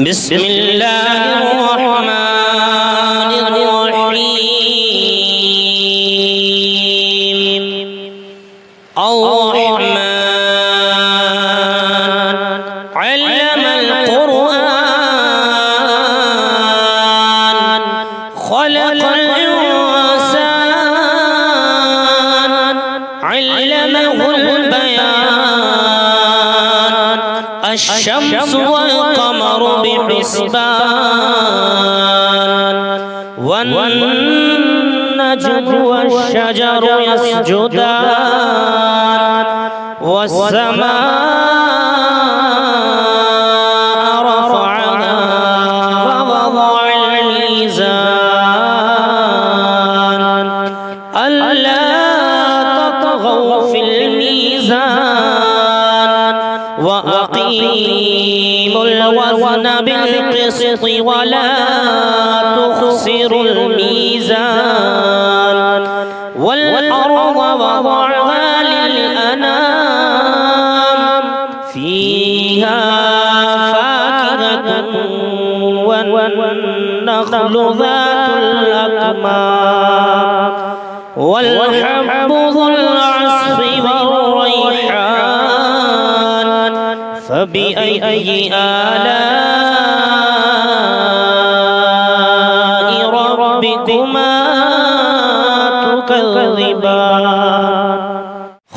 بسم الله الرحمن الرحيم الرحمن علم القرآن خلق الإنسان علمه البيان الشمس والقمر بحسبان والنجم والشجر يسجدان والسماء رفعها ووضع الميزان ألا تطغوا في الميزان وأقيموا الوزن بالقسط ولا تخسروا الميزان والأرض وضعها للأنام فيها فاكهة والنخل ذات الأكمام والحب ذو العصف والريحان فبأي آلاء ربكما تكذبان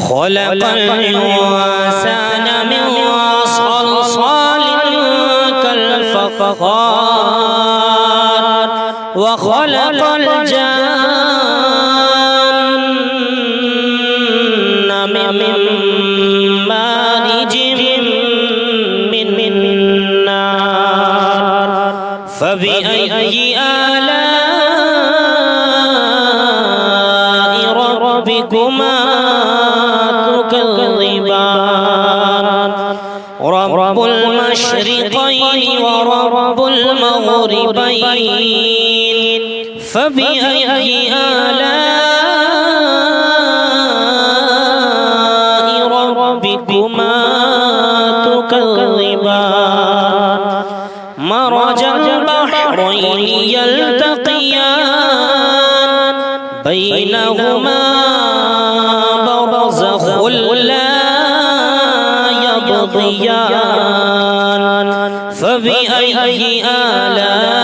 خلق الإنسان من صلصال كالفخار وخلق الجن من مارج من نار فبأي آلاء ربكما تكذبان رب المشرقين ورب المغربين فبأي آلاء ربكما تكذبان مرج البحرين يلتقيان بينهما برزخ لا يبغيان فبأي آلاء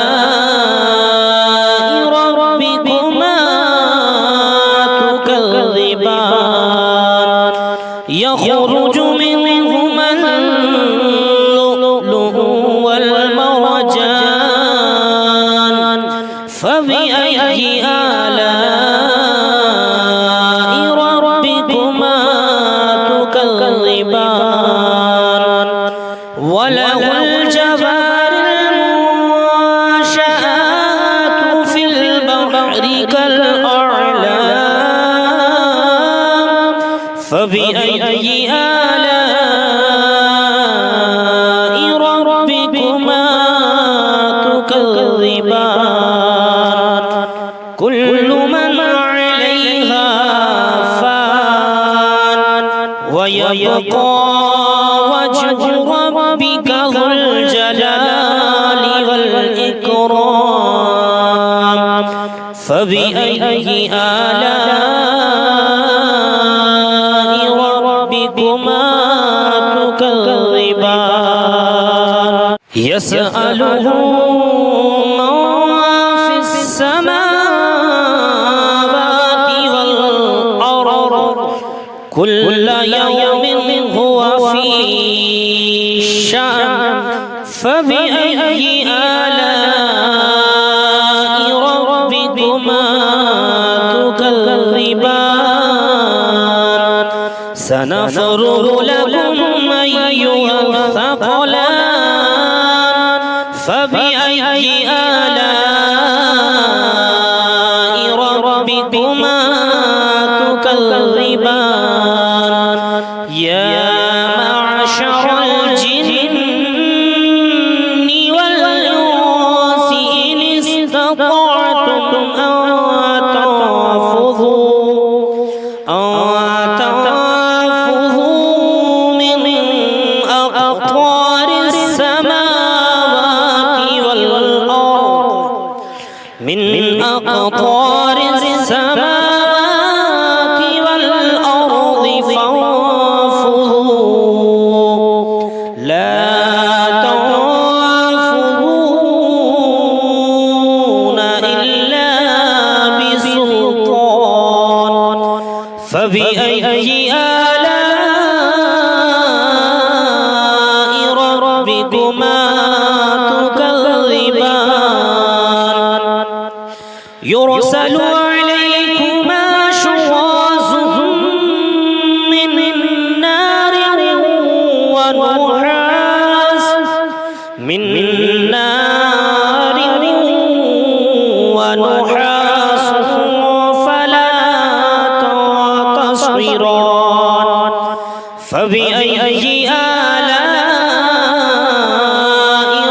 ربكما تكذبان يخرج منهما اللؤلؤ والمرجان فبأي آلاء ربكما تكذبان وله الجوار المنشآت في البحر كالأعلام فبأي آلاء ربكما تكذبان كل من عليها فان ويبقى وجه ربك ذو الجلال والإكرام فبأي آلاء ربكما تكذبان يسأله من في السماوات والأرض كل يوم هو في شأن فبأي آلاء ربكما تكذبان سنفرغ لكم أيها الثقلان فبأي آلاء ربكما تكذبان يا معشر الجن والإنس إن استطعتم أن تنفذوا من أقطار السماوات أقطار السماوات والأرض فانفذوا لا تنفذون إلا بسلطان فبأي آلاء ربكما تكذبان يرسل عليكما شواظ من نار ونحاس فلا تنتصران فبأي آلاء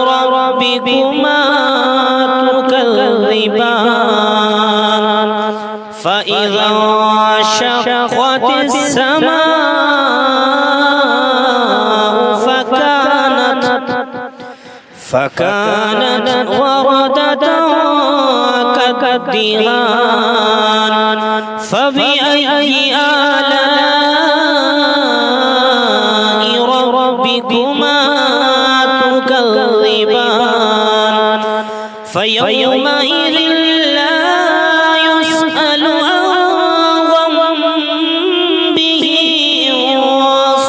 ربكما تكذبان فإذا انشقت السماء فكانت وردة كالدهان فبأي آلاء ربكما تكذبان فيومئذ لا يسأل عن ذنبه إنس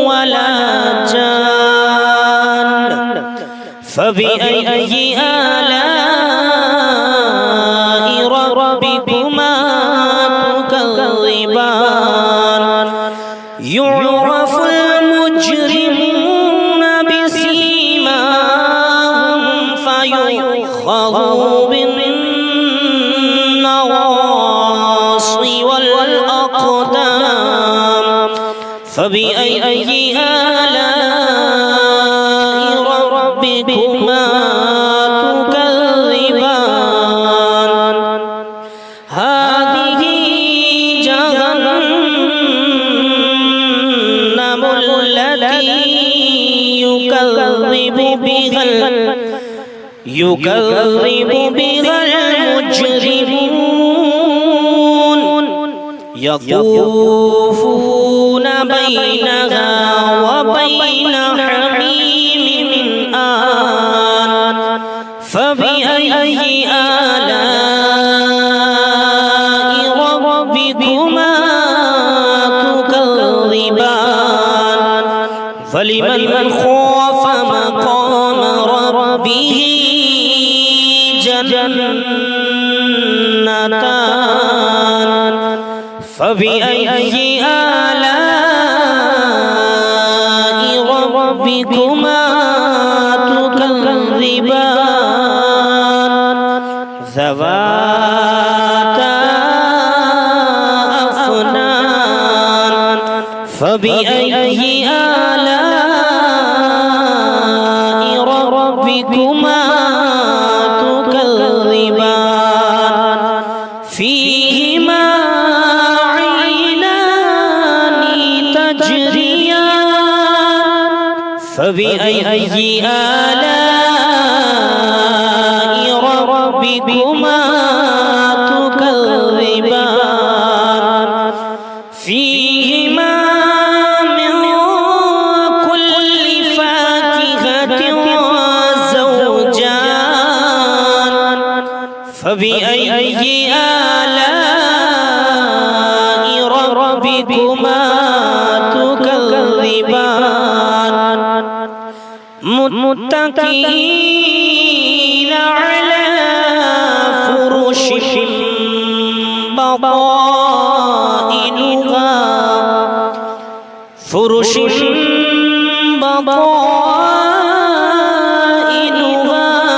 ولا جان فبأي آلاء ربكما تكذبان يعرف المجرمون بسيماهم فيؤخذ بالنواصي والأقدام فبأي آلاء ربكما تكذبان هذه جهنم التي يكذب بها المجرمون يطوفون بينها وبين حميم آن فبأي آلاء ربكما تكذبان فلمن خاف مقام ربه جنتان فبأي آلاء ربكما تكذبان ذواتا أفنان فبأي آلاء ربكما تكذبان فيهما عينان تجريان فبأي آلاء ربكما تكذبان فيهما من كل فاكهة زوجان فبأي آلاء ربكما تكذبان متكئين على فرش بطائنها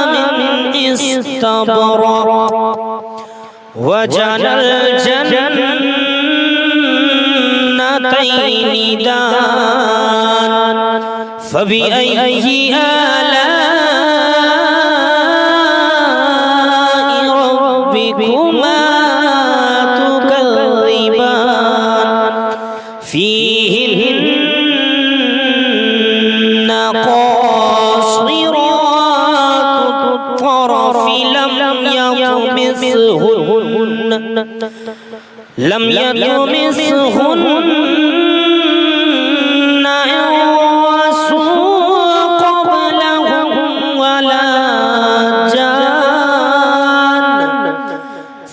من استبرق وجنى الجنتين دان فبأي آلاء ربكما تكذبان فيهن قاصرات الطرف لم يطمثهن لم يطمثهن إنس قبلهم ولا جان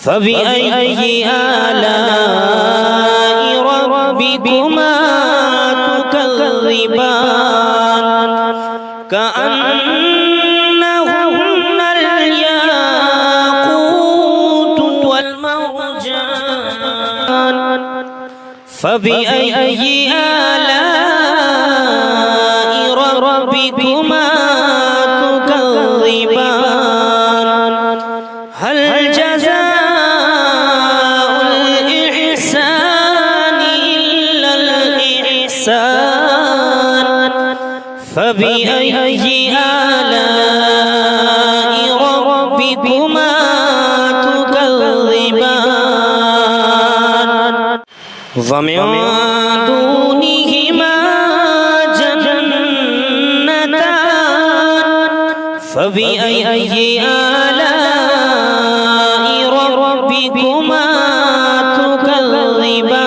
فبأي آلاء ربكما تكذبان كأنهن الياقوت والمرجان فبأي آلاء ربكما تكذبان هل جزاء الإحسان إلا الإحسان فبأي آلاء ربكما تكذبان ومن دونهما جنتان فبأي آلاء ربكما تكذبان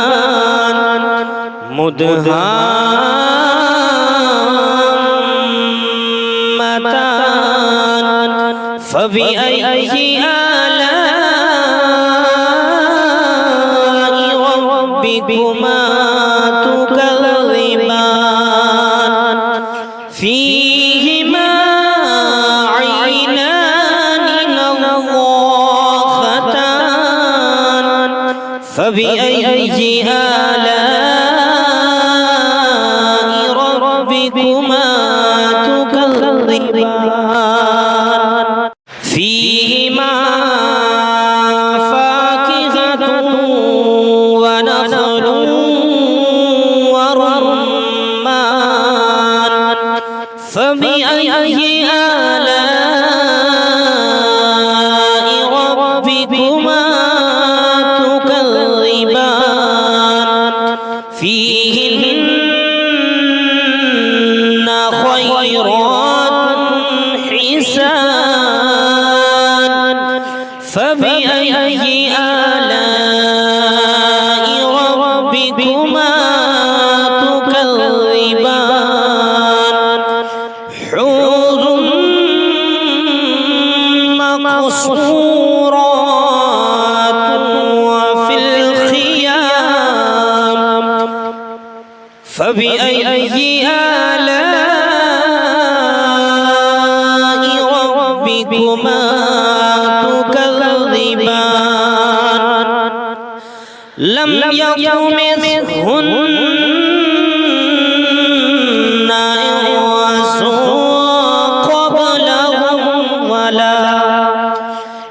مدهامتان فبأي آلاء ربكما تكذبان فيهما عينان نضاختان فبأي آلاء ربكما تكذبان فيهما فاكهة ونخل ورمان فبأي آلاء ربكما تكذبان فيهن خيرات حسان فبأي آلاء ربكما تكذبان حور مقصورات وفي الخيام فبأي آلاء ربكما تكذبان لم يطمثهن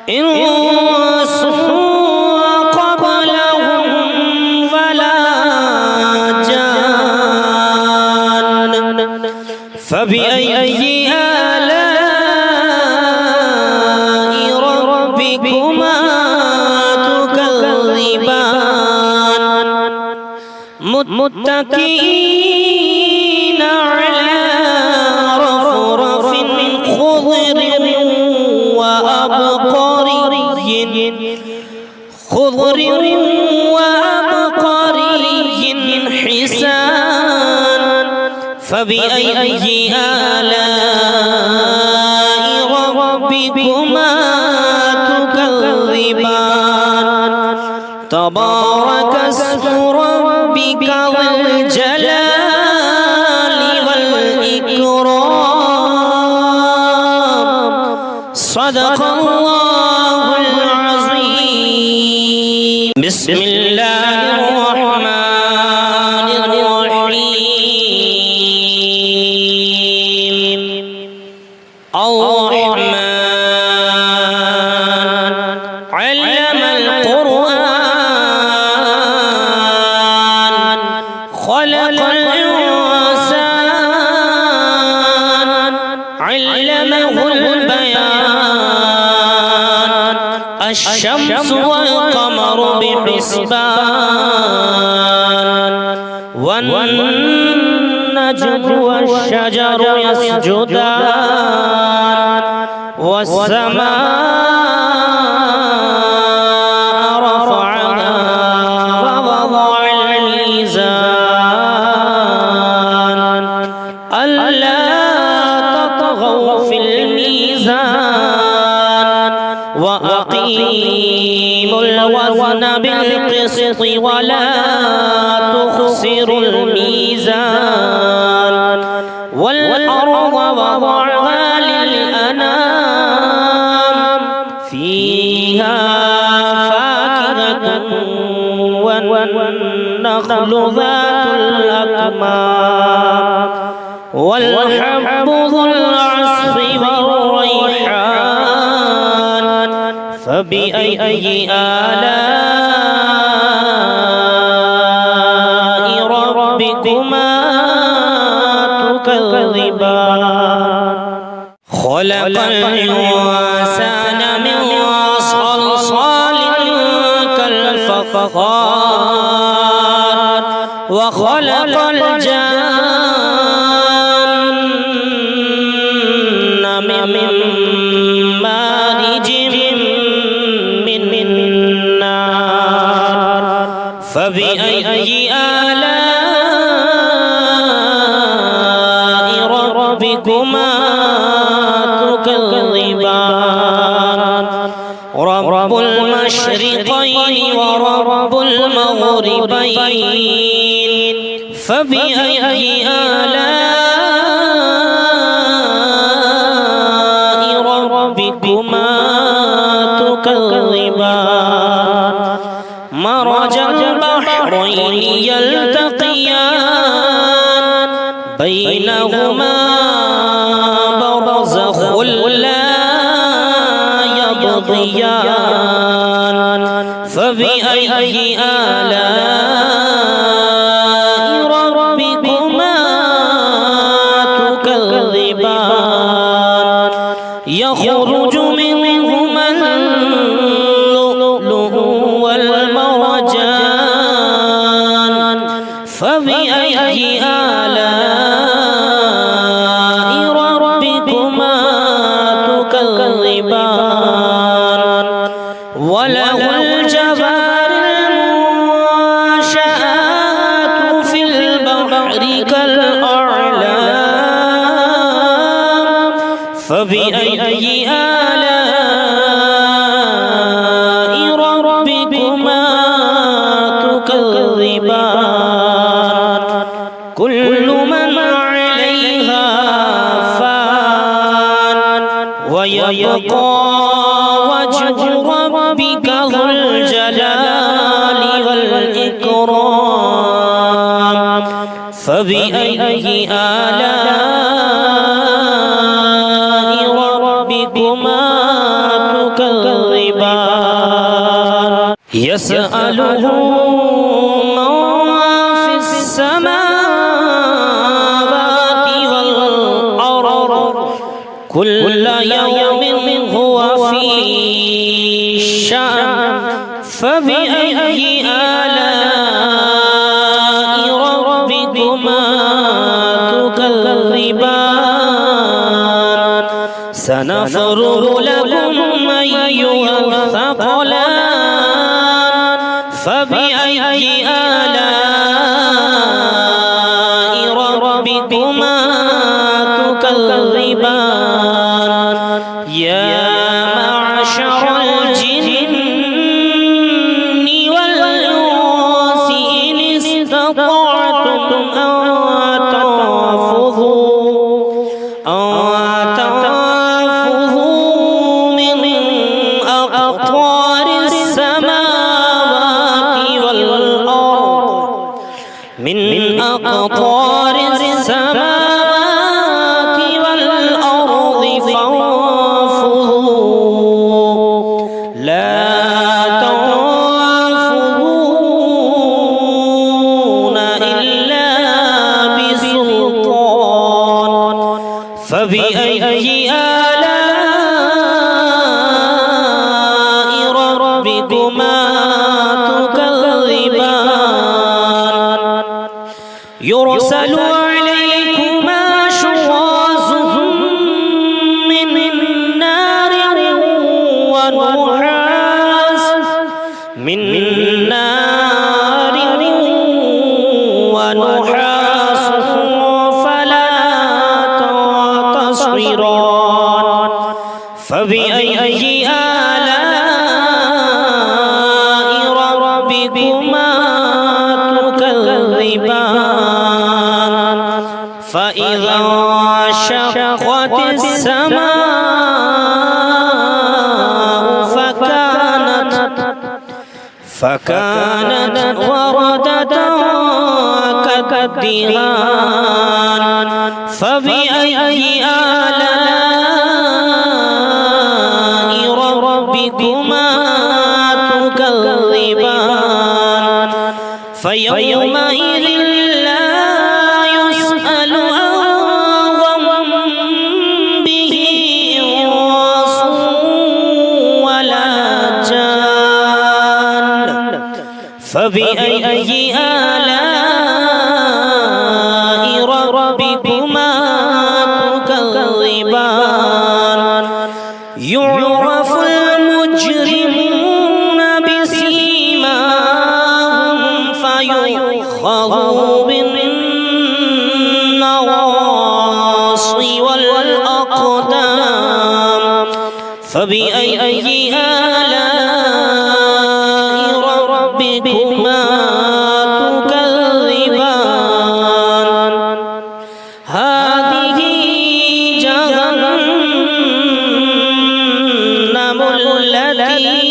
إنس قبلهم ولا جان فبأي آلاء ربكما تكذبان متكئين على رفرف خضر وأبقري حسان فبأي آلاء ربكما تكذبان تبارك اسم ربك ذو الجلال والإكرام صدق الله العظيم بسم الله الرحمن الرحيم الرحمن علم القرآن خلق الإنسان علمه البيان الشمس والقمر بحسبان والنجم والشجر يسجدان والسماء رفعها وأقيموا الوزن بالقسط ولا تخسروا الميزان والأرض وضعها للأنام فيها فاكهة والنخل ذات الأكمام والحب ذو العصف والريحان فبأي آلاء ربكما تكذبان خلق الإنسان من صلصال كالفخار وخلق الجن من مارج من نار فبأي آلاء ربكما تكذبان رب المشرقين ورب المغربين فبأي آلاء ربكما تكذبان مرج البحرين يلتقيان بينهما برزخ لا يبغيان فبأي آلاء ربكما تكذبان يخرج منهما اللؤلؤ والمرجان فبأي آلاء ربكما تكذبان وله الجوار المنشآت في البحر كالأعلام فبأي آلاء ربكما تكذبان كل من عليها فان ويبقى وجه ربك ذو الجلال والإكرام فبأي آلاء ربكما تكذبان يسأله من في السماوات والأرض كل يوم هو في شأن فبأي آلاء ربكما تكذبان سنفرغ لكم أيها الثقلان فبأي آلاء ربكما تكذبان يا معشر الجن والإنس إن استطعتم أن تنفذوا من أقطار السماوات والأرض من أقطار السماوات والأرض فانفذوا لا تنفذون إلا بسلطان فبأي آلاء ربكما تكذبان يرسل عليكما شواظ من نار ونحاس فلا تصبران فبأي آلاء السماء فكانت وردة كالدهان فبأي آلاء ربكما تكذبان فيومئذ لا يسأل عن ذنبه إنس ولا جان فبأي آلاء ربكما تكذبان يعرف المجرمون بسيماهم فيؤخذ بالنواصي والأقدام فبأي آلاء ربكما تكذبان هذه جهنم التي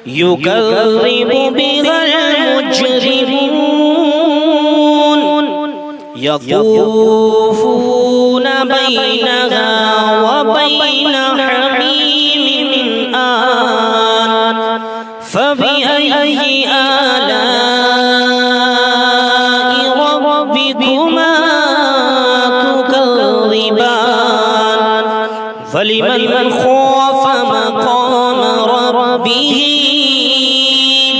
يكذب بها المجرمون يطوفون بينها وبين حميم آن فبأي آلاء ربكما تكذبان فلمن خاف مقام ربه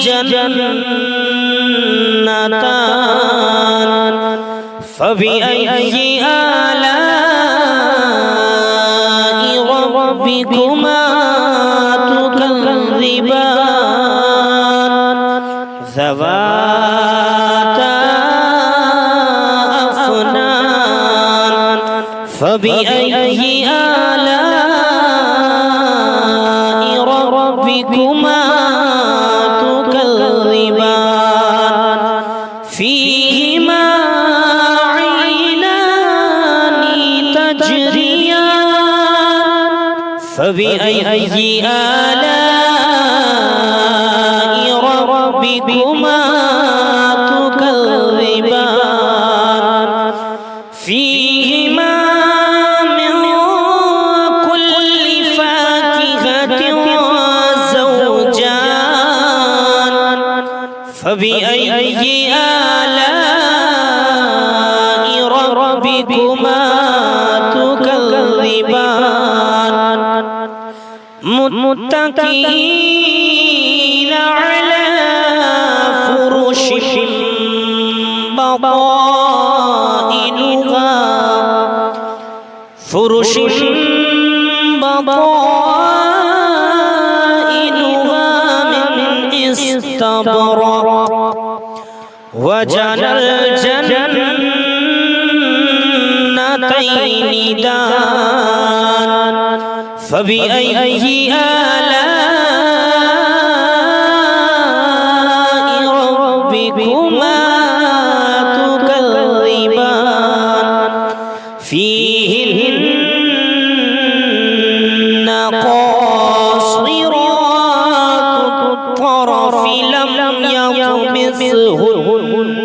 جنتان فبأي آلاء ربكما تكذبان ذواتا أفنان فبأي آلاء ربكما تكذبان فيهما عينان تجريان فبأي آلاء ربكما تكذبان فيهما من كل فاكهة زوجان فبأي آلاء ربكما تكذبان متكئين على فرش بطائنها من استبرق وجنى الجنتين دان فبأي آلاء ربكما تكذبان فيهن قاصرات الطرف لم يطمثهن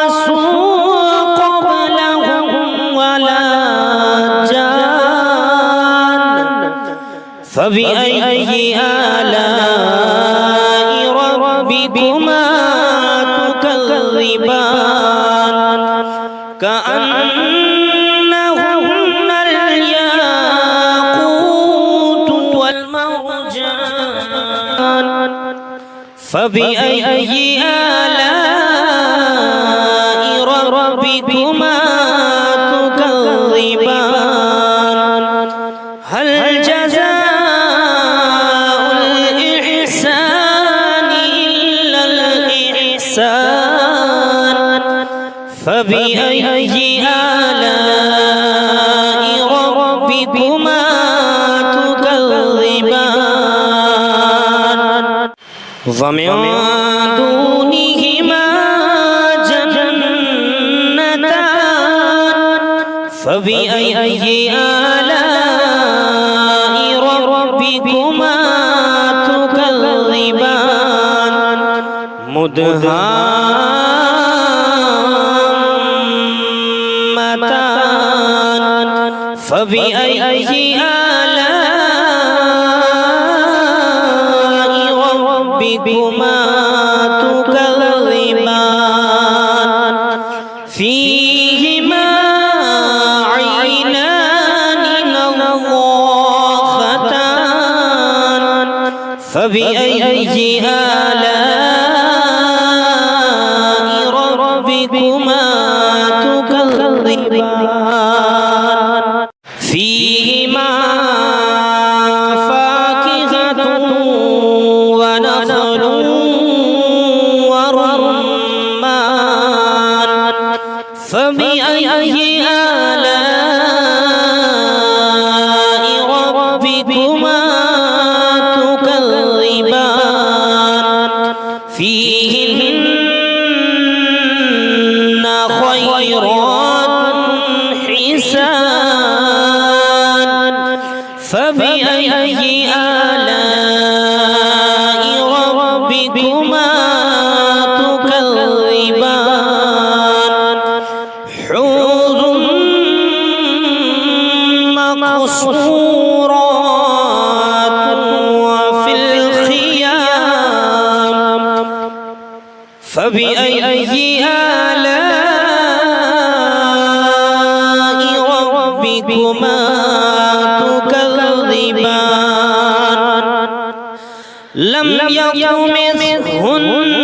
إنس قبلهم ولا جان فبأي آلاء ربكما تكذبان كأنهن الياقوت والمرجان فبأي آلاء ربكما تكذبان هل جزاء الإحسان إلا الإحسان فبأي آلاء ربكما تكذبان ومن دونهما جنتان فبأي آلاء ربكما تكذبان مدهامتان فبأي آلاء ربكما تكذبان فيهما عينان نضاختان فبأي آلاء ربكما تكذبان فيهما فاكهة ونخل ورمان فبأي آلاء ربكما تكذبان فيهن خيرات حسان فبأي آلاء ربكما تكذبان حور مقصورات وفي الخيام فبأي آلاء ربكما تكذبان لم يطمثهن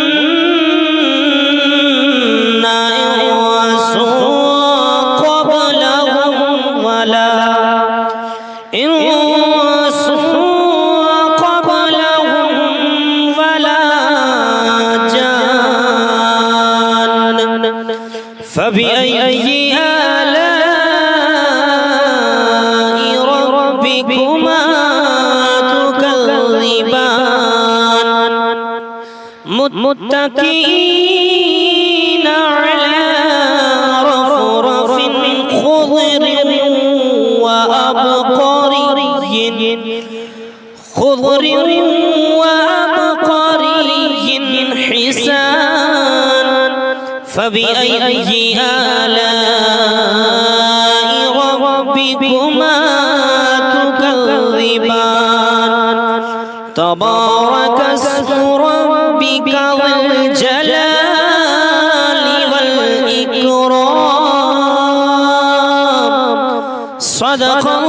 إنس قبلهم ولا جان فبأي آلاء ربكما تكذبان متكئين على رفرف خضر وأبقري حسان فبأي آلاء ربكما تكذبان تبارك اسم ربك ذي الجلال والإكرام صدق